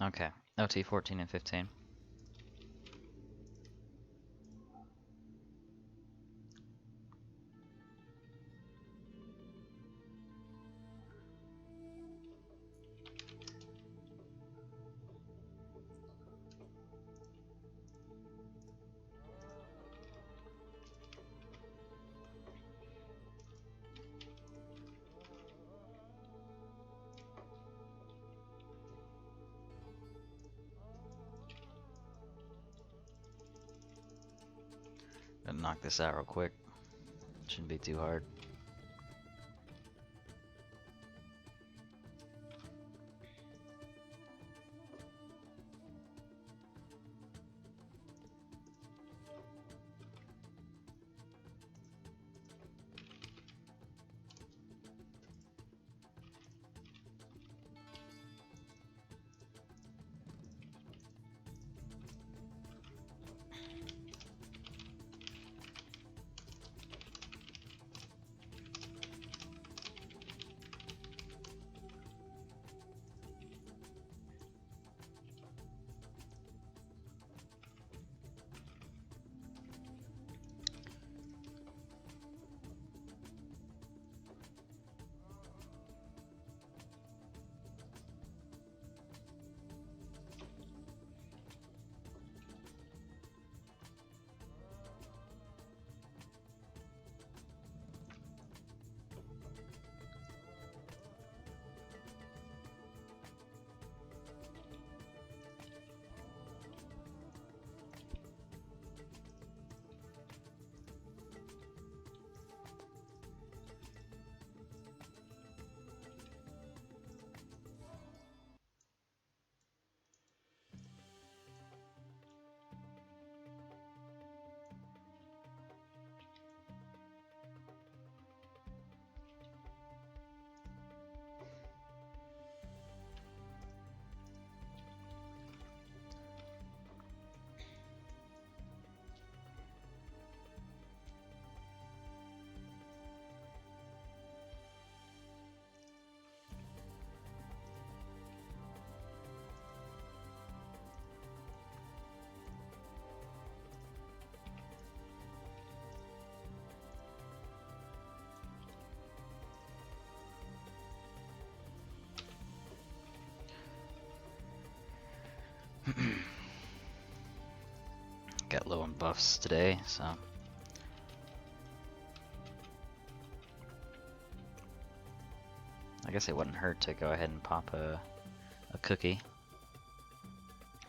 Okay, OT 14 and 15. Gonna knock this out real quick. Shouldn't be too hard. Got low on buffs today, so I guess it wouldn't hurt to go ahead and pop a cookie.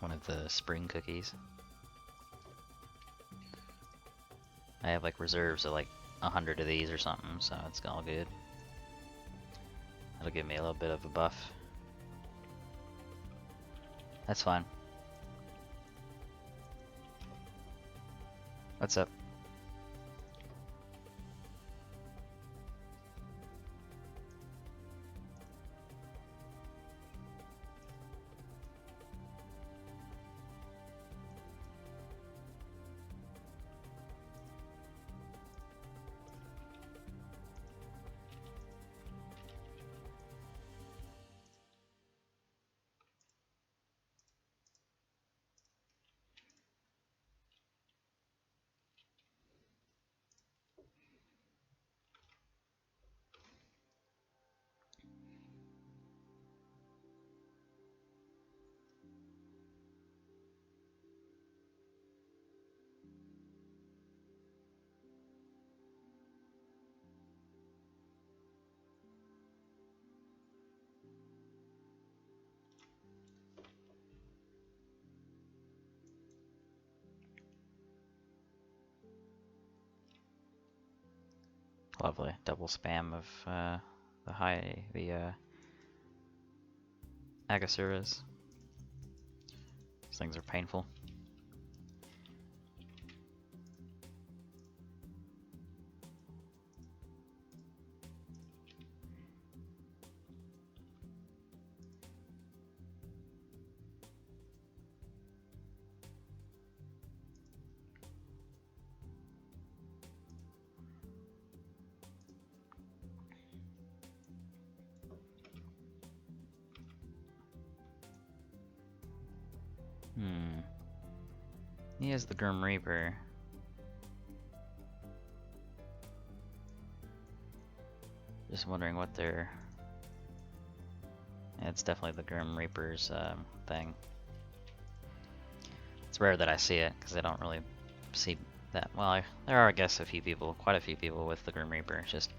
One of the spring cookies. I have like reserves of like 100 of these or something, so it's all good. That'll give me a little bit of a buff. That's fine. What's up? Lovely. Double spam of the Agasuras. These things are painful. He has the Grim Reaper. Just wondering what they're... Yeah, it's definitely the Grim Reaper's thing. It's rare that I see it, because I don't really see that. Well, there are, I guess, quite a few people with the Grim Reaper. It's just...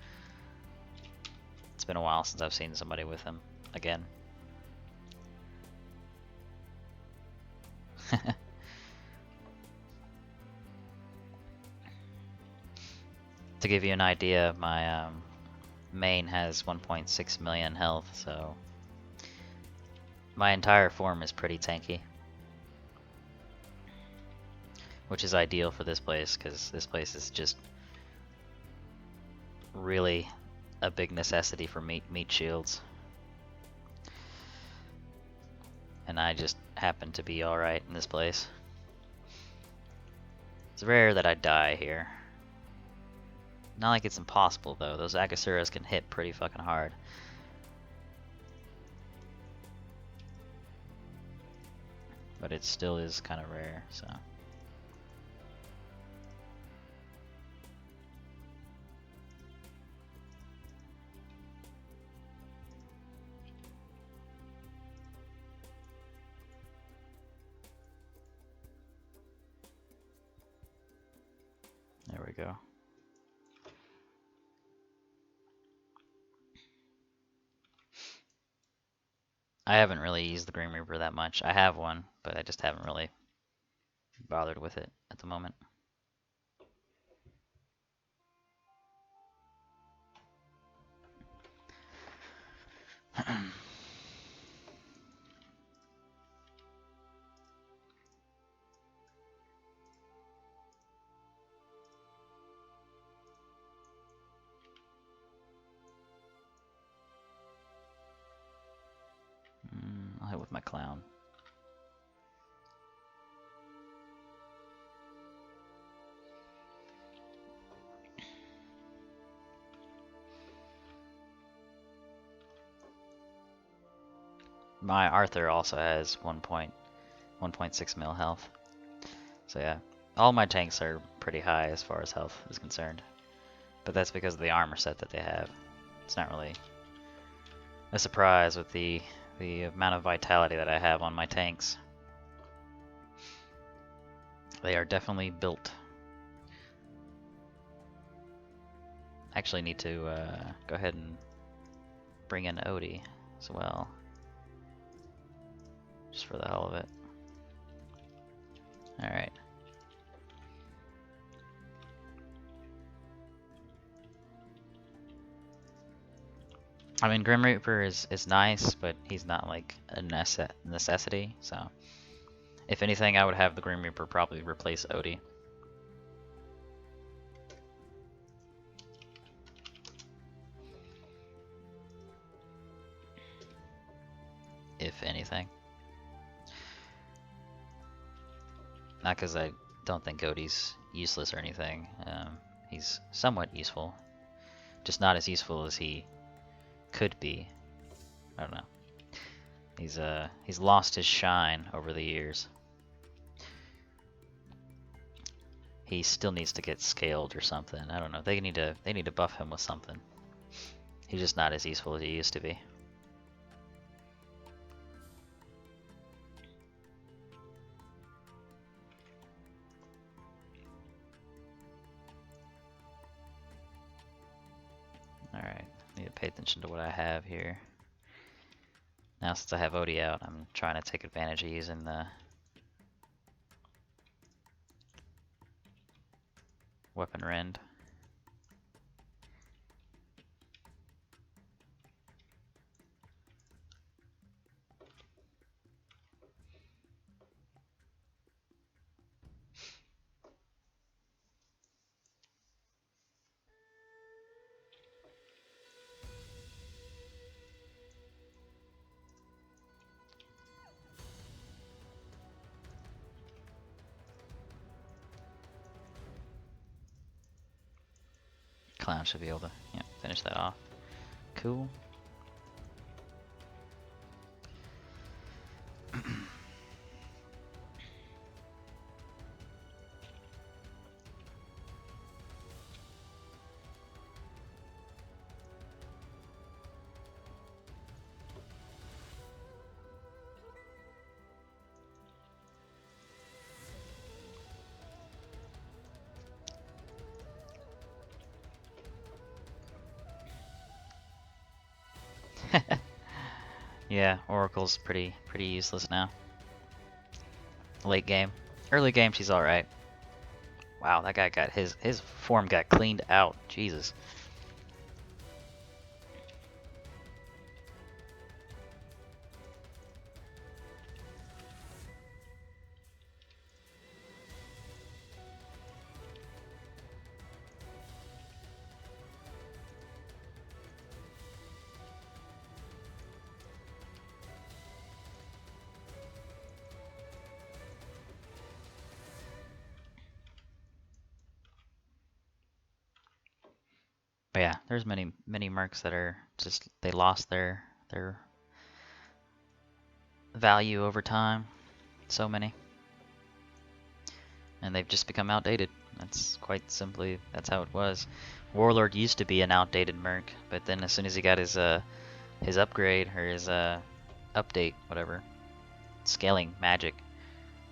It's been a while since I've seen somebody with him again. To give you an idea, my main has 1.6 million health, so my entire form is pretty tanky. Which is ideal for this place, because this place is just really a big necessity for meat shields. And I just happen to be alright in this place. It's rare that I die here. Not like it's impossible though, those Agasuras can hit pretty fucking hard. But it still is kind of rare, so... There we go. I haven't really used the Grim Reaper that much. I have one, but I just haven't really bothered with it at the moment. I'll hit with my clown. My Arthur also has 1.6 mil health. So yeah, all my tanks are pretty high as far as health is concerned. But that's because of the armor set that they have. It's not really a surprise with the amount of vitality that I have on my tanks. They are definitely built. I actually need to go ahead and bring in Odie as well. Just for the hell of it. Alright. I mean, Grim Reaper is nice, but he's not like a necessity, so... If anything, I would have the Grim Reaper probably replace Odie. If anything. Not because I don't think Odie's useless or anything. He's somewhat useful. Just not as useful as he could be. I don't know. He's lost his shine over the years. He still needs to get scaled or something. I don't know. They need to buff him with something. He's just not as useful as he used to be. Alright, need to pay attention to what I have here. Now since I have Odie out, I'm trying to take advantage of using the Weapon Rend. Clown should be able to finish that off. Cool. Yeah, Oracle's pretty useless now. Late game. Early game, she's alright. Wow, that guy got his form got cleaned out. Jesus. But yeah, there's many mercs that are just they lost their value over time. So many. And they've just become outdated. That's quite simply that's how it was. Warlord used to be an outdated merc, but then as soon as he got his upgrade or his update, whatever, scaling magic,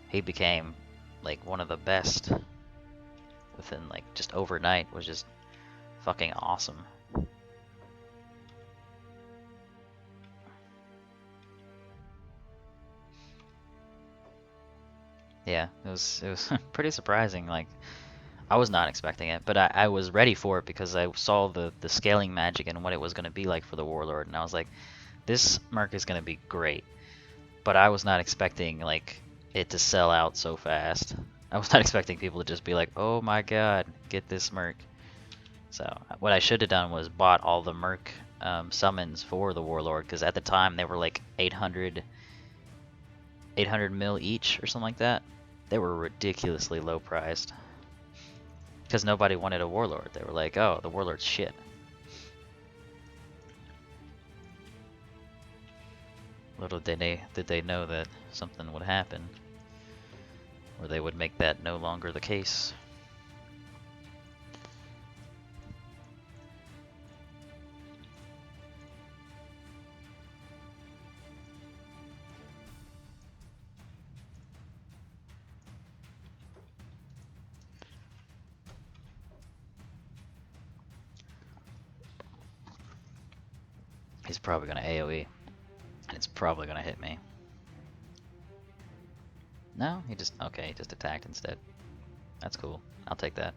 he became like one of the best within like just overnight. Was just fucking awesome. Yeah, it was pretty surprising. Like I was not expecting it, but I was ready for it because I saw the scaling magic and what it was going to be like for the Warlord, and I was like, this merc is going to be great. But I was not expecting like it to sell out so fast. I was not expecting people to just be like, oh my god, get this merc. So what I should have done was bought all the merc summons for the Warlord, because at the time they were like 800 mil each or something like that. They were ridiculously low priced. Because nobody wanted a Warlord. They were like, oh, the Warlord's shit. Little did they know that something would happen, or they would make that no longer the case. He's probably gonna AoE, and it's probably gonna hit me. No, he just attacked instead. That's cool. I'll take that.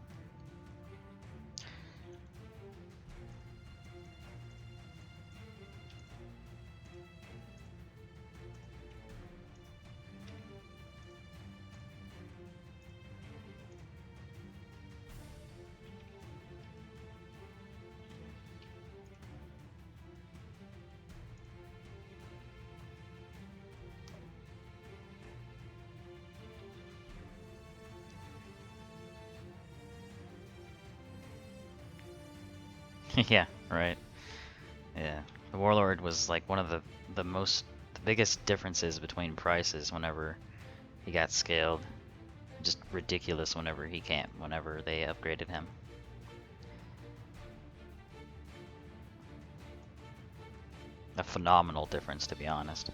Yeah, right. Yeah, the Warlord was like one of the biggest differences between prices whenever he got scaled. Just ridiculous whenever they upgraded him. A phenomenal difference, to be honest.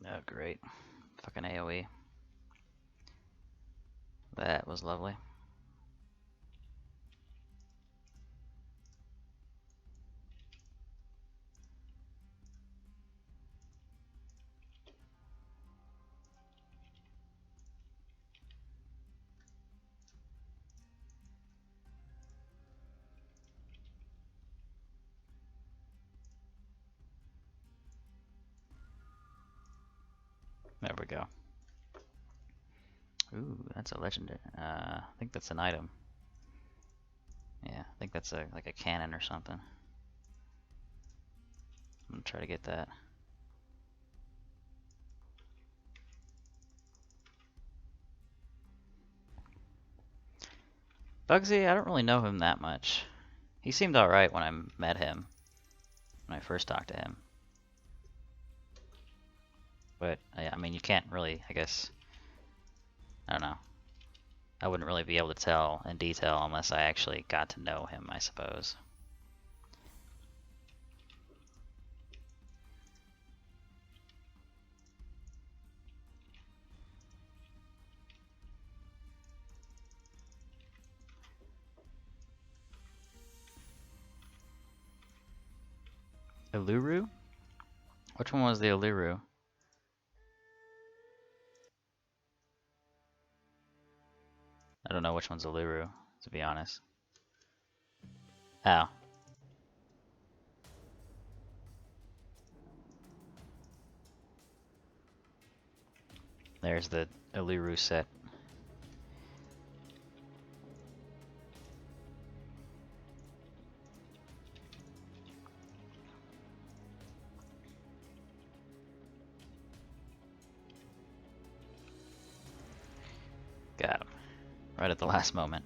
Oh, great. Fucking AoE. That was lovely. There we go. Ooh, that's a legendary. I think that's an item. Yeah, I think that's like a cannon or something. I'm gonna try to get that. Bugsy, I don't really know him that much. He seemed alright when I met him, when I first talked to him. But, I mean, you can't really, I guess, I don't know. I wouldn't really be able to tell in detail unless I actually got to know him, I suppose. Iluru? Which one was the Iluru? I don't know which one's Iluru, to be honest. Oh. There's the Iluru set. Got him. Right at the last moment.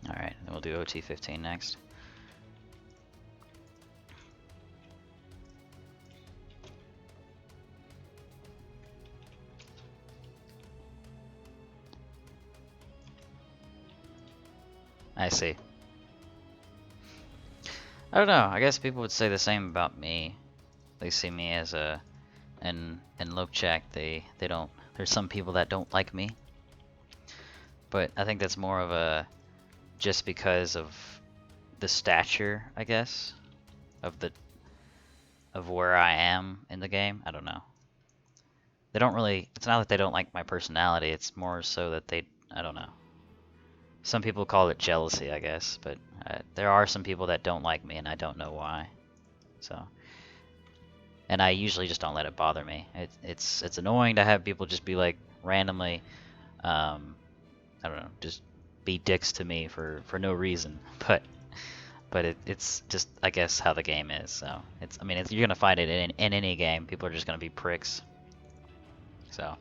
Alright, then we'll do OT-15 next. I see. I don't know, I guess people would say the same about me. They see me as a... in Lopchak, they don't... There's some people that don't like me. But I think that's more of a... just because of the stature, I guess, of where I am in the game. I don't know. They don't really, it's not that they don't like my personality, it's more so that they, I don't know. Some people call it jealousy, I guess, but there are some people that don't like me and I don't know why. So, and I usually just don't let it bother me. It's annoying to have people just be like randomly, I don't know, just be dicks to me for no reason, but it's just, I guess, how the game is. So it's, I mean, you're gonna find it in any game. People are just gonna be pricks. So.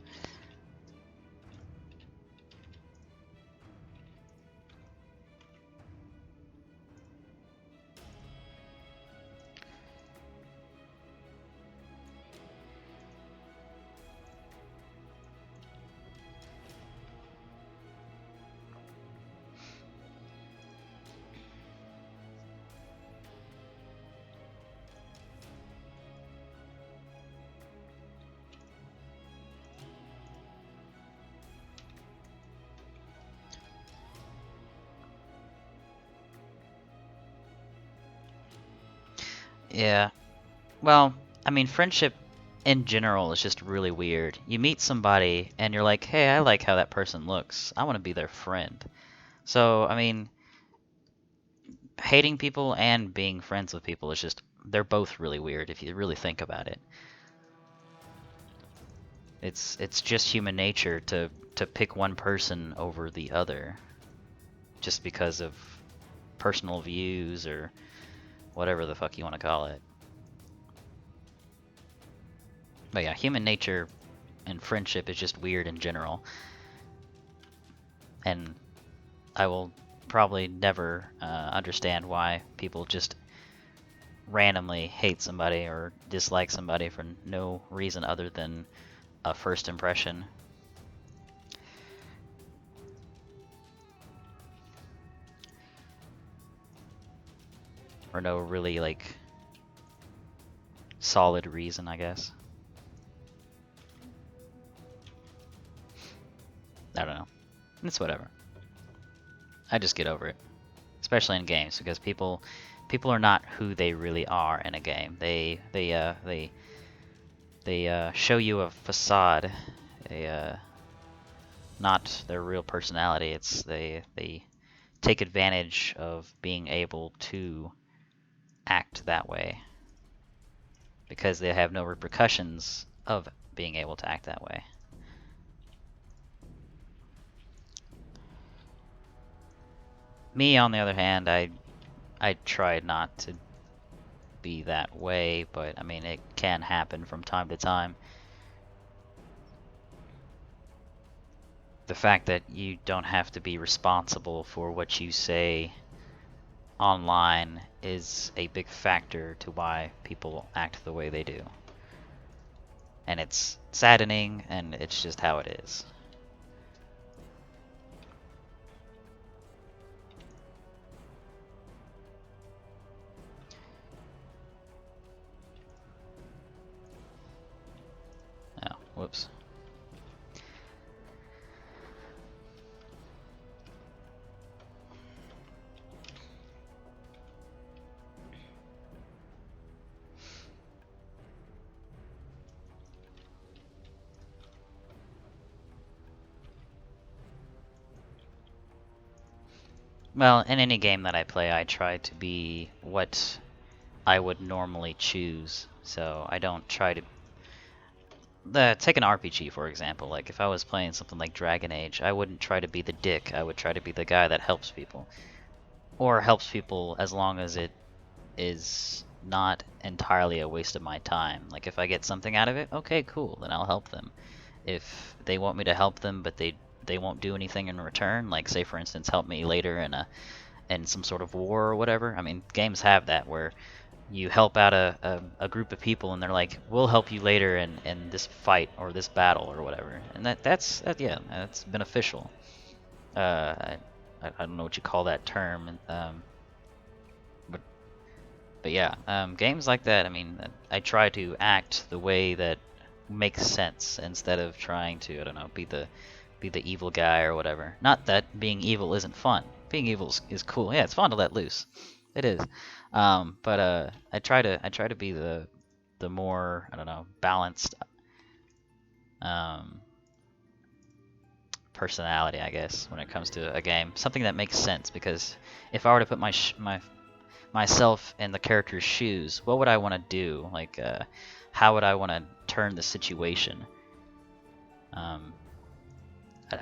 Yeah. Well, I mean, friendship in general is just really weird. You meet somebody and you're like, hey, I like how that person looks. I want to be their friend. So, I mean, hating people and being friends with people is just, they're both really weird if you really think about it. It's just human nature to pick one person over the other. just because of personal views or whatever the fuck you want to call it. But yeah, human nature and friendship is just weird in general. And I will probably never understand why people just randomly hate somebody or dislike somebody for no reason other than a first impression. Or no really, like, solid reason, I guess. I don't know. It's whatever. I just get over it. Especially in games, because people are not who they really are in a game. They show you a facade, not their real personality. It's they take advantage of being able to act that way because they have no repercussions of being able to act that way. Me, on the other hand, I try not to be that way, but I mean, it can happen from time to time. The fact that you don't have to be responsible for what you say online is a big factor to why people act the way they do. And it's saddening, and it's just how it is. Oh, whoops. Well, in any game that I play, I try to be what I would normally choose. So I don't try to... take an RPG, for example. Like, if I was playing something like Dragon Age, I wouldn't try to be the dick. I would try to be the guy that helps people. Or helps people as long as it is not entirely a waste of my time. Like, if I get something out of it, okay, cool, then I'll help them. If they want me to help them, but they won't do anything in return, like, say, for instance, help me later in some sort of war or whatever. I mean, games have that, where you help out a group of people and they're like, we'll help you later in this fight or this battle or whatever. And that's beneficial. I don't know what you call that term, but yeah, games like that, I mean, I try to act the way that makes sense instead of trying to, I don't know, be the evil guy or whatever. Not that being evil isn't fun. Being evil is cool. Yeah, it's fun to let loose. It is. But I try to be the more, I don't know, balanced personality, I guess, when it comes to a game. Something that makes sense, because if I were to put myself in the character's shoes, what would I want to do? Like, how would I want to turn the situation?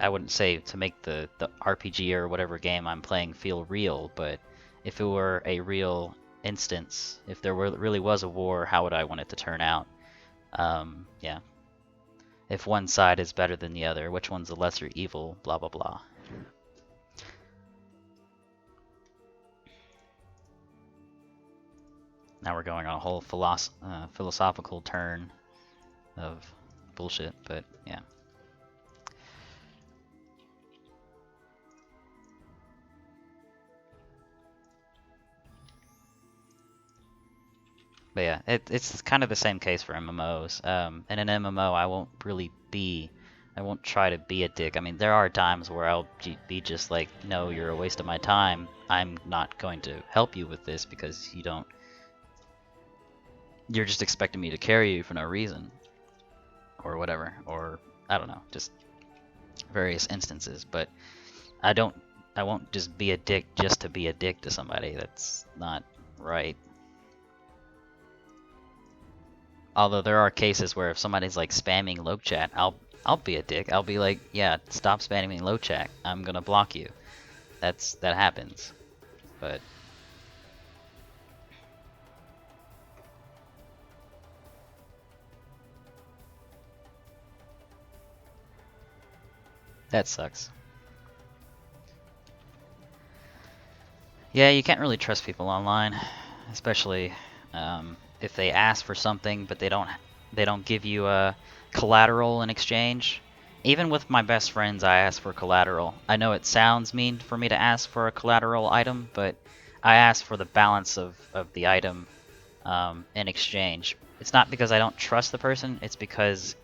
I wouldn't say to make the RPG or whatever game I'm playing feel real, but if it were a real instance, if there really was a war, how would I want it to turn out? Yeah. If one side is better than the other, which one's the lesser evil, blah blah blah. Now we're going on a whole philosophical turn of bullshit, but yeah. But yeah, it's kind of the same case for MMOs. In an MMO, I won't try to be a dick. I mean, there are times where I'll be just like, no, you're a waste of my time. I'm not going to help you with this because you're just expecting me to carry you for no reason. Or whatever. Or, I don't know, just various instances. But I won't just be a dick just to be a dick to somebody. That's not right. Although there are cases where if somebody's like spamming low chat, I'll be a dick. I'll be like, yeah, stop spamming low chat. I'm gonna block you. that happens, but that sucks. Yeah, you can't really trust people online, especially if they ask for something but they don't give you a collateral in exchange. Even with my best friends, I ask for collateral. I know it sounds mean for me to ask for a collateral item, but I ask for the balance of the item in exchange. It's not because I don't trust the person, it's because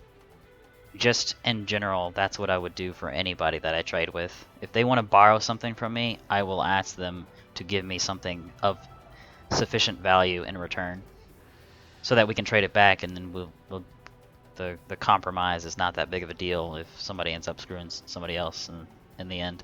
just in general, that's what I would do for anybody that I trade with. If they want to borrow something from me, I will ask them to give me something of sufficient value in return, so that we can trade it back, and then the compromise is not that big of a deal if somebody ends up screwing somebody else in the end.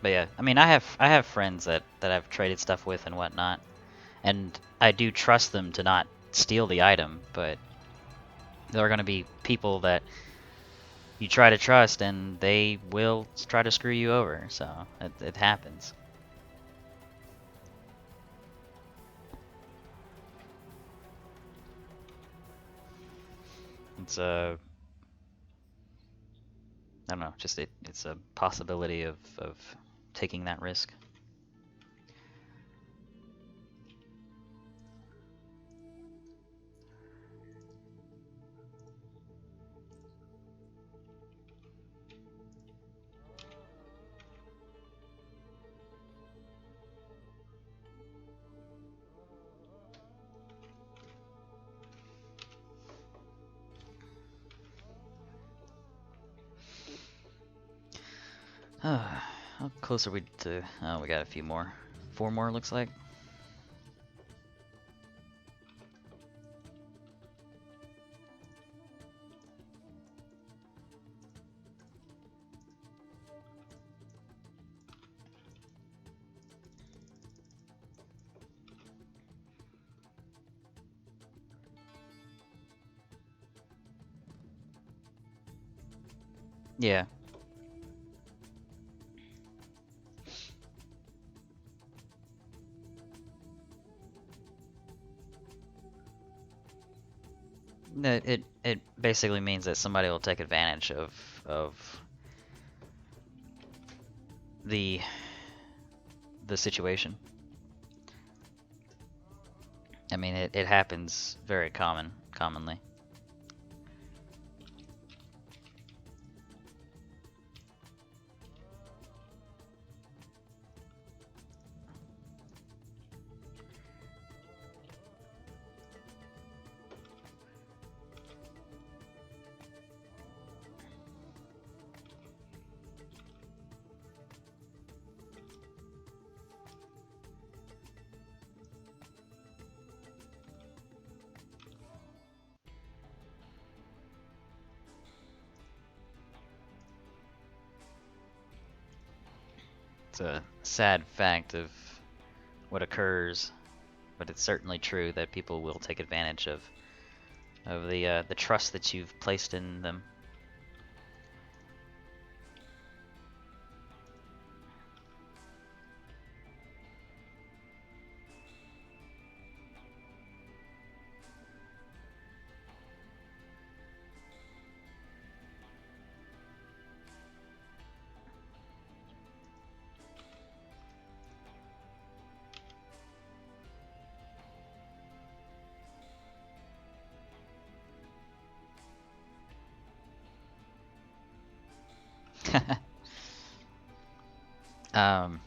But yeah, I mean, I have friends that I've traded stuff with and whatnot, and I do trust them to not steal the item, but there are going to be people that you try to trust and they will try to screw you over, so it happens. It's a I don't know, just it's a possibility of taking that risk. How close are we to? Oh, we got a few more. 4 more, looks like. Yeah. It basically means that somebody will take advantage of the the situation. I mean, it happens very commonly. It's a sad fact of what occurs, but it's certainly true that people will take advantage of the trust that you've placed in them. um,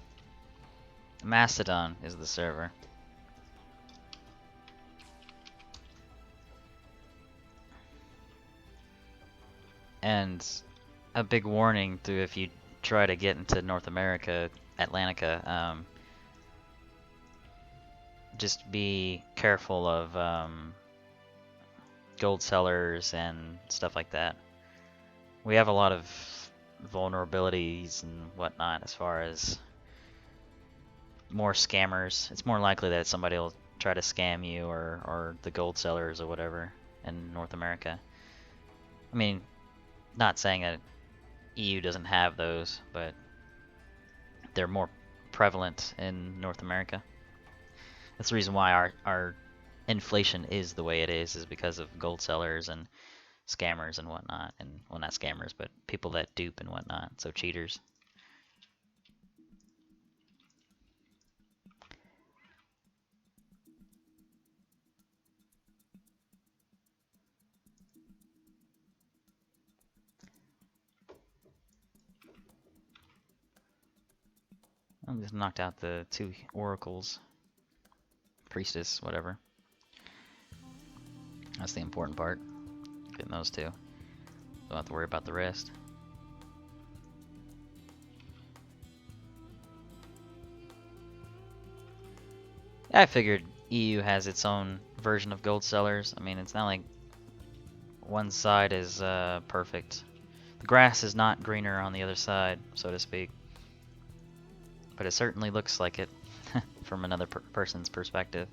Mastodon is the server. And a big warning to if you try to get into North America, Atlantica, just be careful of gold sellers and stuff like that. We have a lot of vulnerabilities and whatnot as far as more scammers. It's more likely that somebody will try to scam you or the gold sellers or whatever in North America. I mean, not saying that EU doesn't have those, but they're more prevalent in North America. That's the reason why our inflation is the way it is because of gold sellers and scammers and whatnot. And, well, not scammers, but people that dupe and whatnot, so cheaters. I just knocked out the 2 oracles. Priestess, whatever. That's the important part. Getting those 2. Don't have to worry about the rest. I figured EU has its own version of gold sellers. I mean, it's not like one side is perfect. The grass is not greener on the other side, so to speak. But it certainly looks like it from another person's perspective.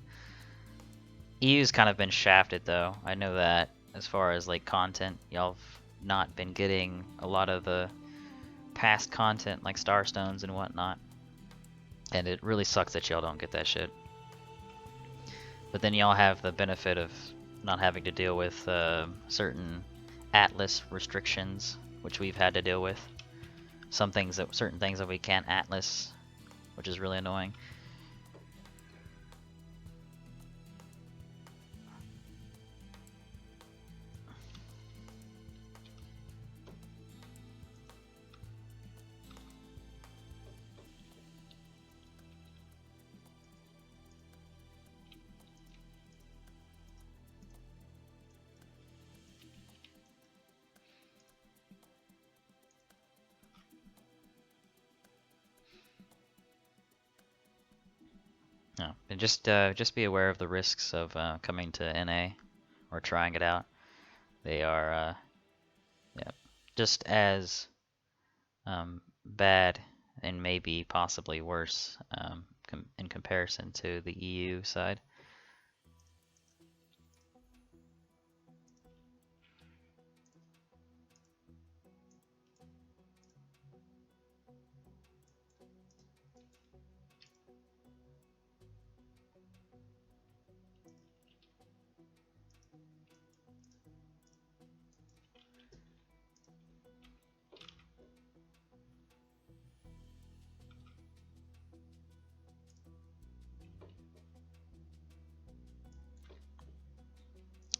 EU's kind of been shafted though. I know that as far as like content, y'all have not been getting a lot of the past content like Starstones and whatnot. And it really sucks that y'all don't get that shit. But then y'all have the benefit of not having to deal with certain Atlas restrictions, which we've had to deal with. Certain things that we can't Atlas, which is really annoying. No, and just be aware of the risks of coming to NA or trying it out. They are yeah, just as bad and maybe possibly worse in comparison to the EU side.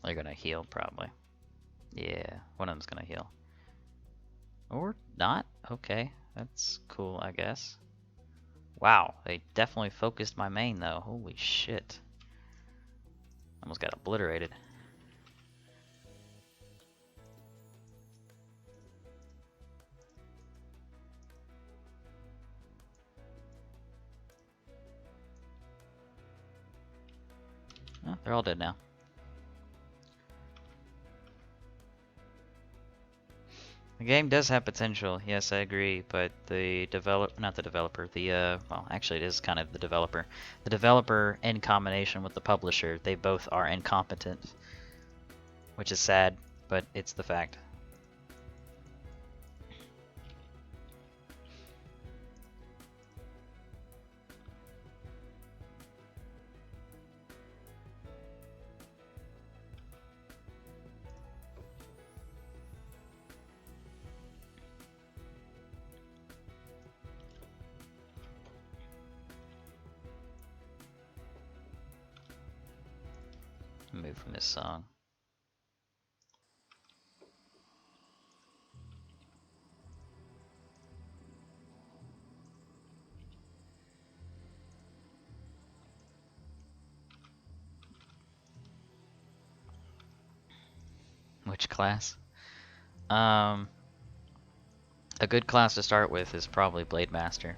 They're gonna heal probably. Yeah, one of them's gonna heal. Or not? Okay, that's cool, I guess. Wow, they definitely focused my main though. Holy shit. Almost got obliterated. Oh, they're all dead now. The game does have potential, yes, I agree, but the well, actually it is kind of the developer. The developer in combination with the publisher, they both are incompetent, which is sad, but it's the fact. Move from this song. Which class? A good class to start with is probably Blade Master.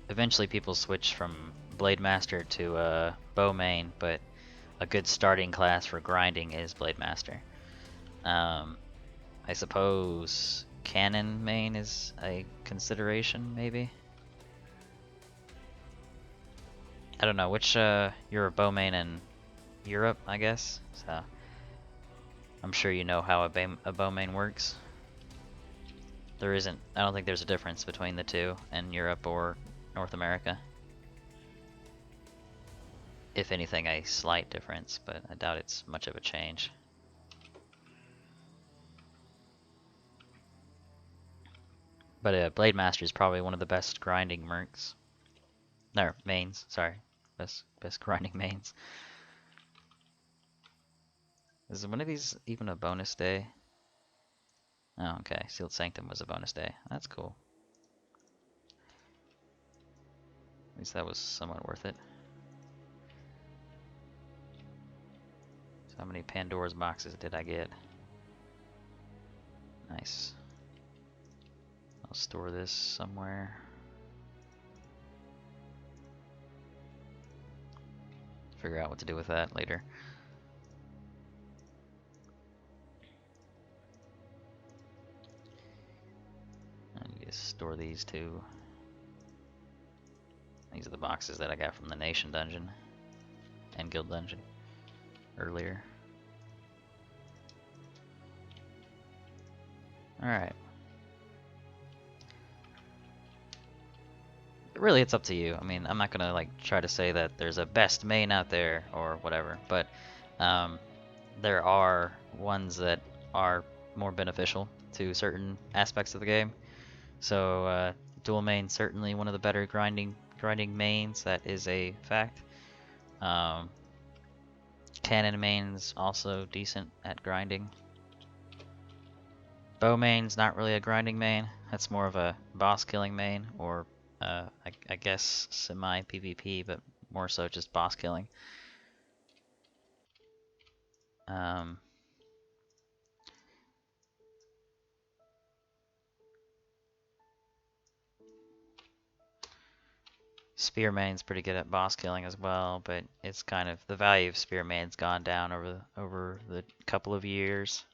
Eventually people switch from Blade Master to Bow Main, but a good starting class for grinding is Blade Master. I suppose cannon main is a consideration, maybe? I don't know, which, you're a bow main in Europe, I guess, so I'm sure you know how a bow main works. There isn't, I don't think there's a difference between the two in Europe or North America. If anything, a slight difference, but I doubt it's much of a change. But Blade Master is probably one of the best grinding mercs. No, mains, sorry. Best grinding mains. Is one of these even a bonus day? Oh, okay. Sealed Sanctum was a bonus day. That's cool. At least that was somewhat worth it. So how many Pandora's boxes did I get? Nice. I'll store this somewhere. Figure out what to do with that later. I need to store these too. These are the boxes that I got from the Nation Dungeon and Guild Dungeon earlier. Alright. Really, it's up to you. I mean, I'm not gonna like try to say that there's a best main out there or whatever, but there are ones that are more beneficial to certain aspects of the game. So dual main certainly one of the better grinding mains. That is a fact. Cannon main's also decent at grinding. Bow main's not really a grinding main. That's more of a boss killing main, or I guess semi PvP, but more so just boss killing. Spear main's pretty good at boss killing as well, but it's kind of the value of spear main's gone down over the couple of years.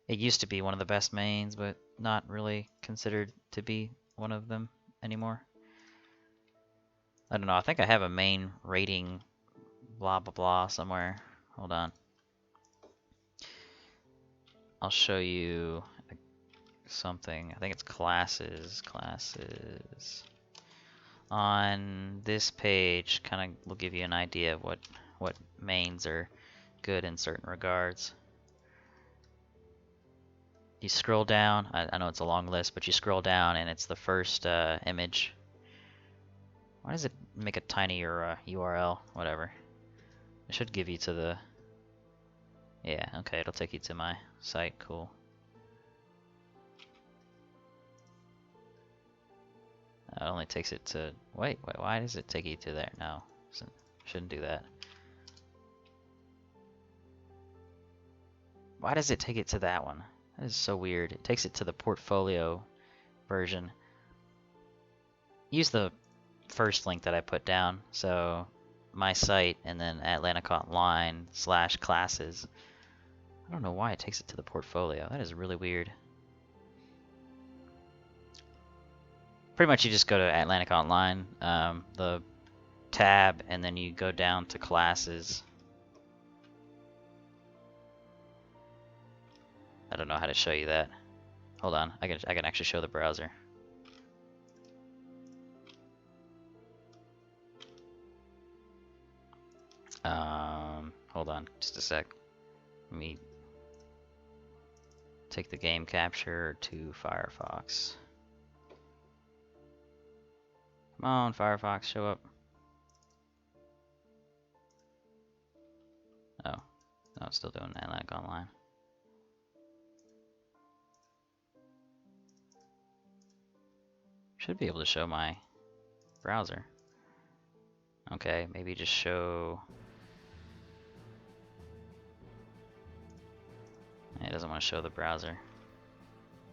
It used to be one of the best mains, but not really considered to be one of them anymore. I don't know, I think I have a main rating blah blah blah somewhere. Hold on. I'll show you something. I think it's classes. On this page, kind of will give you an idea of what mains are good in certain regards. You scroll down. I know it's a long list, but you scroll down and it's the first image. Why does it make a tinier URL? Whatever. It should give you to the... Yeah, okay, it'll take you to my site. Cool. It only takes it to... Wait, why does it take you to there? No, shouldn't do that. Why does it take it to that one? That is so weird. It takes it to the portfolio version. Use the first link that I put down. So my site and then Atlantica Online/classes. I don't know why it takes it to the portfolio. That is really weird. Pretty much you just go to Atlantica Online, the tab, and then you go down to classes. I don't know how to show you that. Hold on, I can actually show the browser. Hold on, just a sec. Let me take the game capture to Firefox. Come on, Firefox, show up. Oh, no, it's still doing Atlantica Online. Should be able to show my browser. Okay, maybe just show... It doesn't want to show the browser.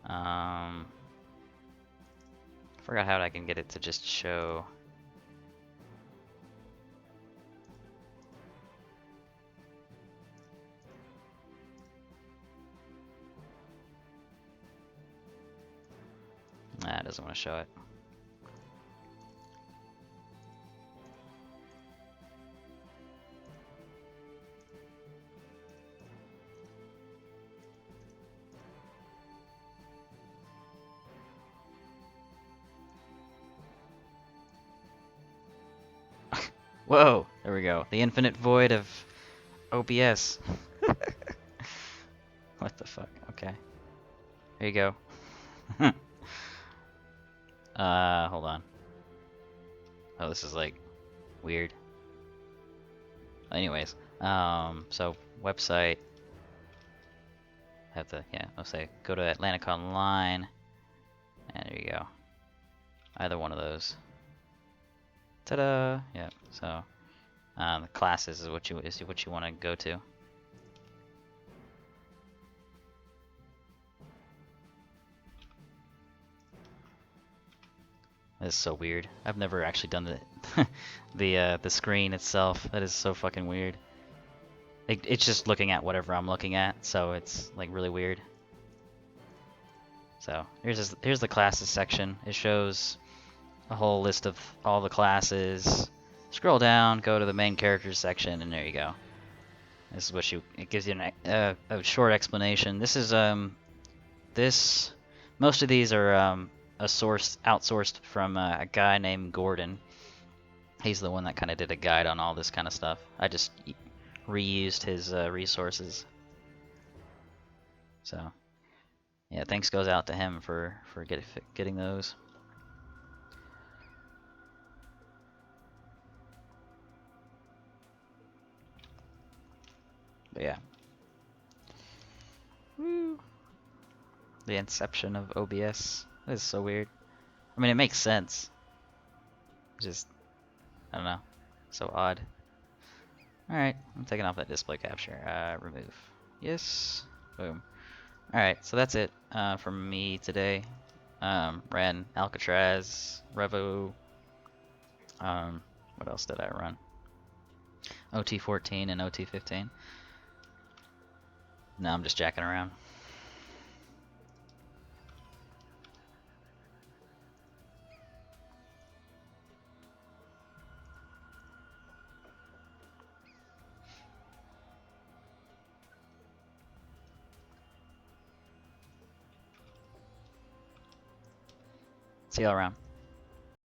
Forgot how I can get it to just show... Nah, it doesn't want to show it. Whoa! There we go. The infinite void of OBS. What the fuck? Okay. Here you go. Hold on. Oh, this is like weird. Anyways, so website. Have to, yeah, I'll say go to Atlantica Online, and there you go. Either one of those. Ta-da! Yeah. So, the classes is what you want to go to. That is so weird. I've never actually done the screen itself. That is so fucking weird. It's just looking at whatever I'm looking at, so it's like really weird. So here's the classes section. It shows a whole list of all the classes. Scroll down, go to the main characters section, and there you go. This is what it gives you a short explanation. This is most of these are outsourced from a guy named Gordon. He's the one that kind of did a guide on all this kind of stuff. I just reused his resources. So yeah, thanks goes out to him for getting those. But yeah. Woo. The inception of OBS. That is so weird. I mean, it makes sense. Just, I don't know. So odd. Alright, I'm taking off that display capture. Remove. Yes. Boom. Alright, so that's it from me today. Ran Alcatraz, Revo. What else did I run? OT14 and OT15. No, I'm just jacking around. See y'all around.